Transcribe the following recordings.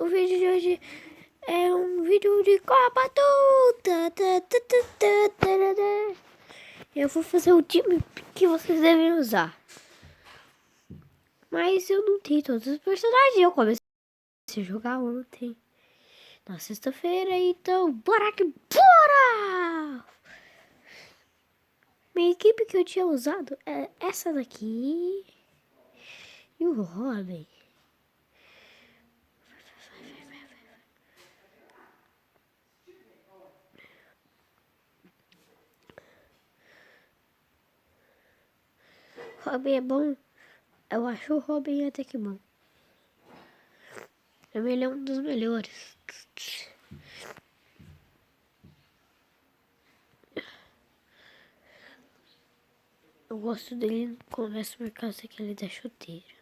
o vídeo de hoje é um vídeo de Copa Eu vou fazer o time que vocês devem usar. Mas eu não tenho todos os personagens. Eu comecei a jogar ontem, na sexta-feira, então bora que bora! Minha equipe que eu tinha usado é essa daqui e o Robin. Robin é bom. Eu acho o Robin até que bom. Ele é um dos melhores. Eu gosto dele no começo por causa que ele dá chuteira.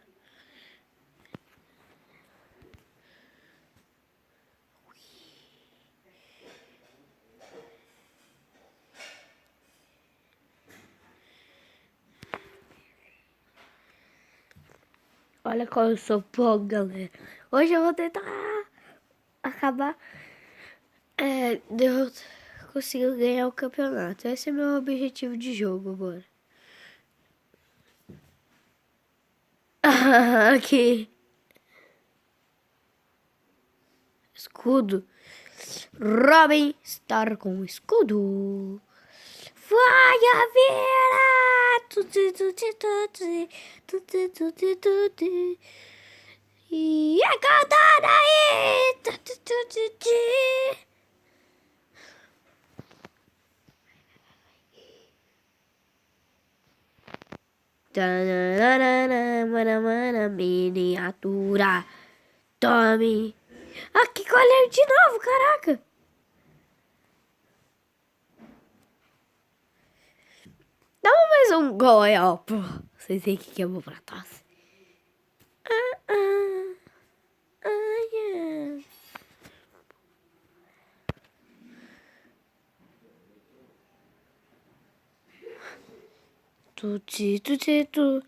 Olha como eu sou bom, galera. Hoje eu vou tentar acabar de eu conseguir ganhar o campeonato. Esse é meu objetivo de jogo agora. Aqui. Escudo. Robin estar com escudo. Vai a vera! Tuti, tuti, tuti. Tuti, tuti, tuti. E a cadada aí! Tuti, tuti, tuti. Tananana, miniatura. Tome. Ah, que colher de novo, caraca. Dá mais um gol aí, ó. Vocês veem que é bom pra tosse. Yeah. Tuti, tuti, tu.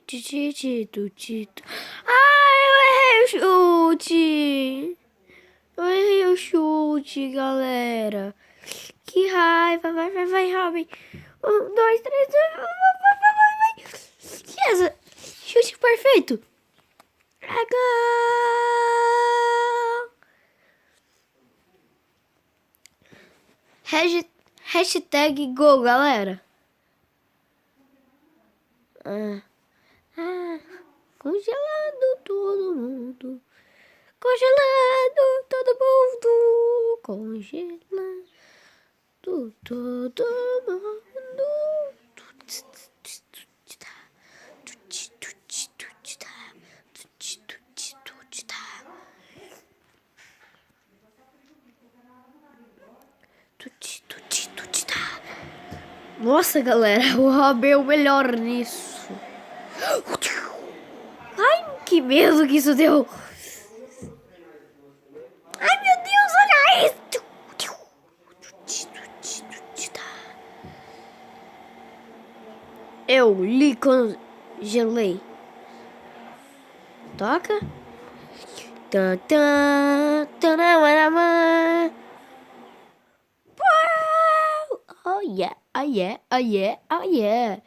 Titi, tuti, tu. Ah, eu errei o chute. Eu errei o chute, galera. Que raiva. Vai, Robin. 1, 2, 3. Vai. Yes. Chute perfeito. É gol. Hashtag gol, galera. Congelado todo mundo. Congelado todo mundo. Congelado todo mundo. Nossa, galera, o Robin é o melhor nisso. Ai, que medo que isso deu. Ai, meu Deus, olha isso. Eu lhe congelei. Toca. Oh yeah, oh yeah, oh yeah, oh yeah.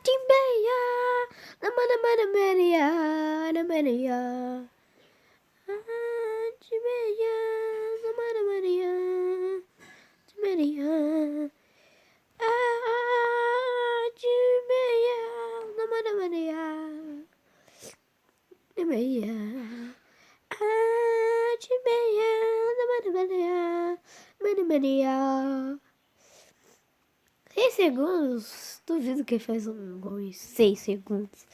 Timbeia, na Maria. Timbeia, na Maria. Timbeia, Timbeia, na Maria. Timbeia, Timbeia, na Maria. 6 segundos? Duvido que ele faz um gol em 6 segundos.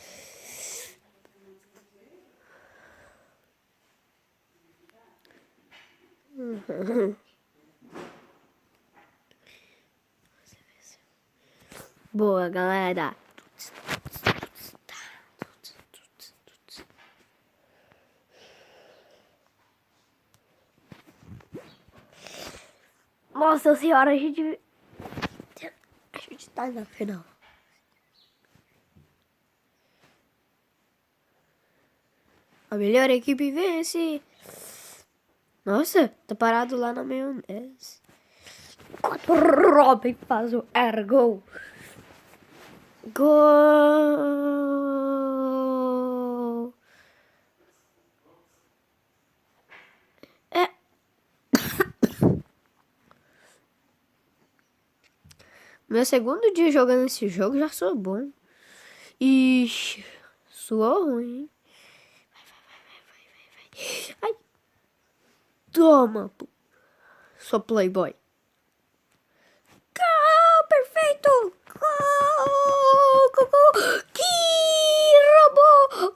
Boa, galera. Nossa senhora, a gente tá na final. A melhor equipe vence. Nossa, tá parado lá na maionese. Enquanto o Robin faz o ergo. Gol. É. Meu segundo dia jogando esse jogo já sou bom. Ixi, suou ruim, hein? Vai. Ai. Toma, sou playboy. Gol, perfeito. Gol, gol, gol. Que roubou.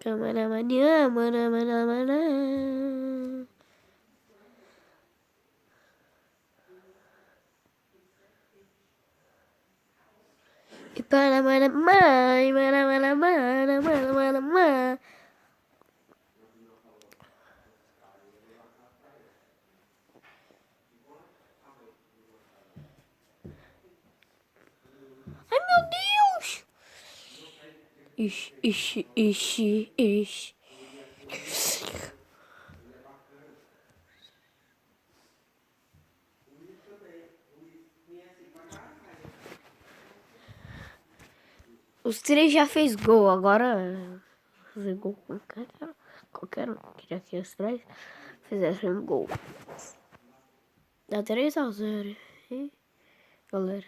Camaramaninha, manamanamana. E para mãe, ai, meu Deus! Ixi. Os três já fez gol, agora fazer gol com qualquer um. Queria que os três fizessem um gol. Dá 3-0, hein, galera?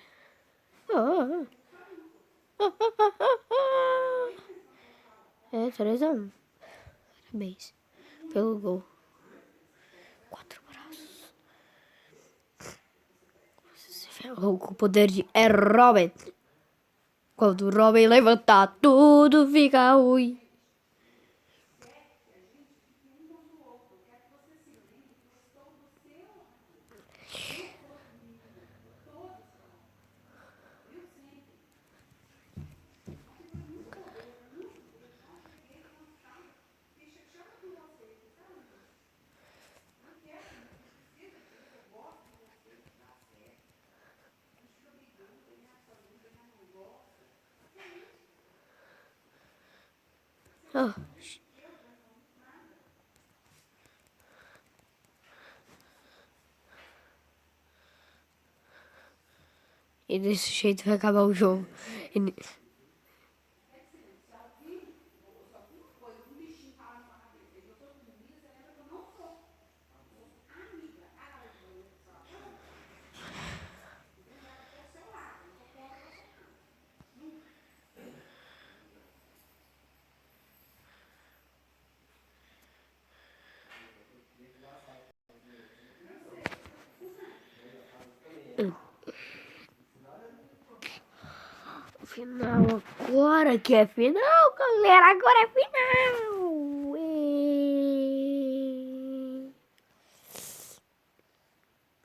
É 3-1. Parabéns pelo gol. 4 braços. Se ferrou com o poder de Robin. Quando o Robin levantar, tudo fica ruim. Oh. E desse jeito vai acabar o jogo. Final agora que é final, galera. Agora é final.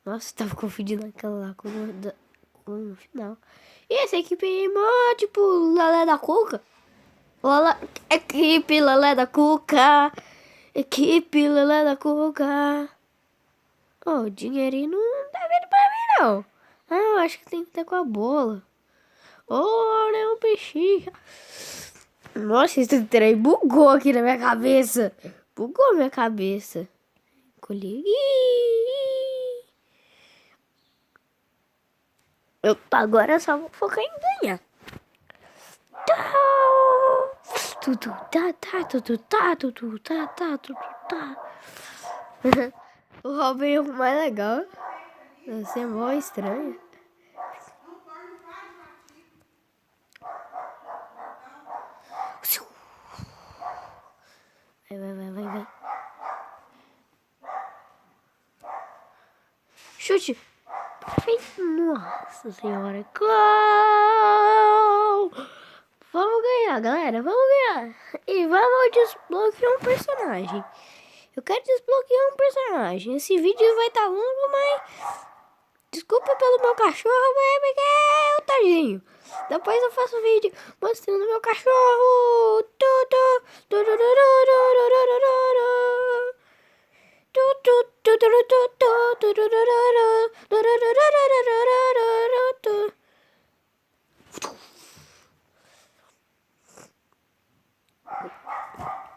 Nossa, tava confundindo aquela lá com o final. E essa equipe aí, mó, tipo, Lelé da Cuca. Equipe Lelé da Cuca. Equipe Lelé da Cuca. Oh, o dinheirinho não tá vindo pra mim, não. Ah, eu acho que tem que estar com a bola. Oh, né, um peixinho. Nossa, esse trem bugou aqui na minha cabeça. Bugou minha cabeça. Colhi. Agora eu só vou focar em ganhar. O Robin é o mais legal. Você é mó estranho. Vai. Chute. Nossa senhora. Gol! Vamos ganhar, galera. Vamos ganhar. E vamos desbloquear um personagem. Eu quero desbloquear um personagem. Esse vídeo vai estar longo, mas... Desculpa pelo meu cachorro, mas é porque é o tadinho. Depois eu faço um vídeo mostrando meu cachorro.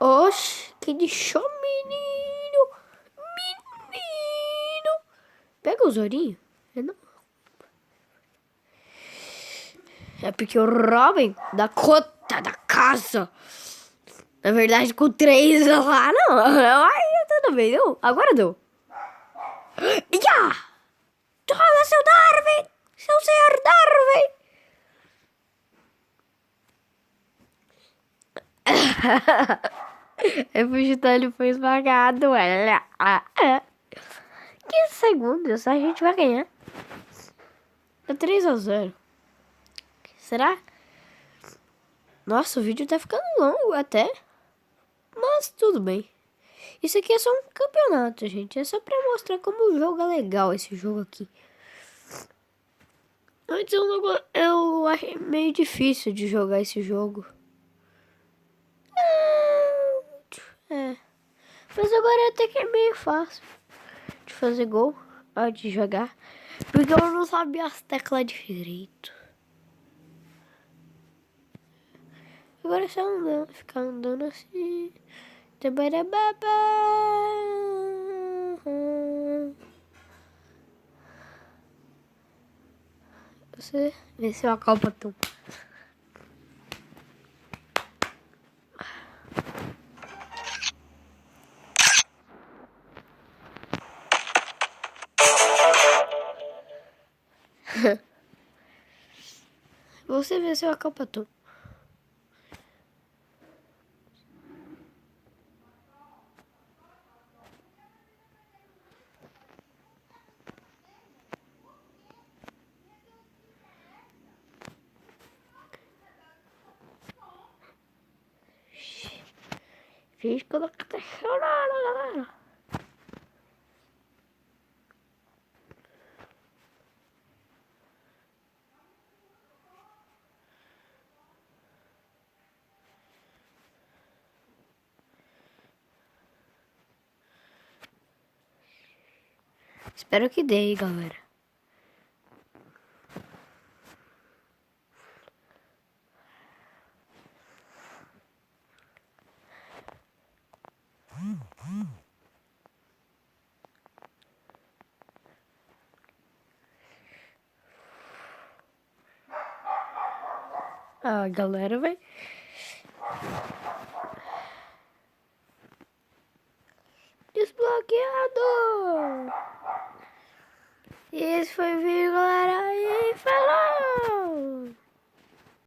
Oxe, que de show, menino. Menino. Pega o Zorinho. Não. É porque o Robin dá conta da casa. Na verdade, com 3 lá, não. Ai, tudo bem, não? Agora deu. Já! Toma, seu Darwin! Seu senhor Darwin! É porque ele foi esmagado. 15 segundos, a gente vai ganhar. É 3-0. Será? Nossa, o vídeo tá ficando longo até. Mas tudo bem. Isso aqui é só um campeonato, gente. É só pra mostrar como o jogo é legal, esse jogo aqui. Antes eu achei meio difícil de jogar esse jogo. É. Mas agora até que é meio fácil de fazer gol, de jogar. Porque eu não sabia as teclas direito. Agora é só andando, ficar andando assim. Você venceu a Copa, tu. Você venceu a Copa, tu. Fiz colocação, galera. Espero que dê, galera. A galera vai. Desbloqueado! E esse foi o vídeo.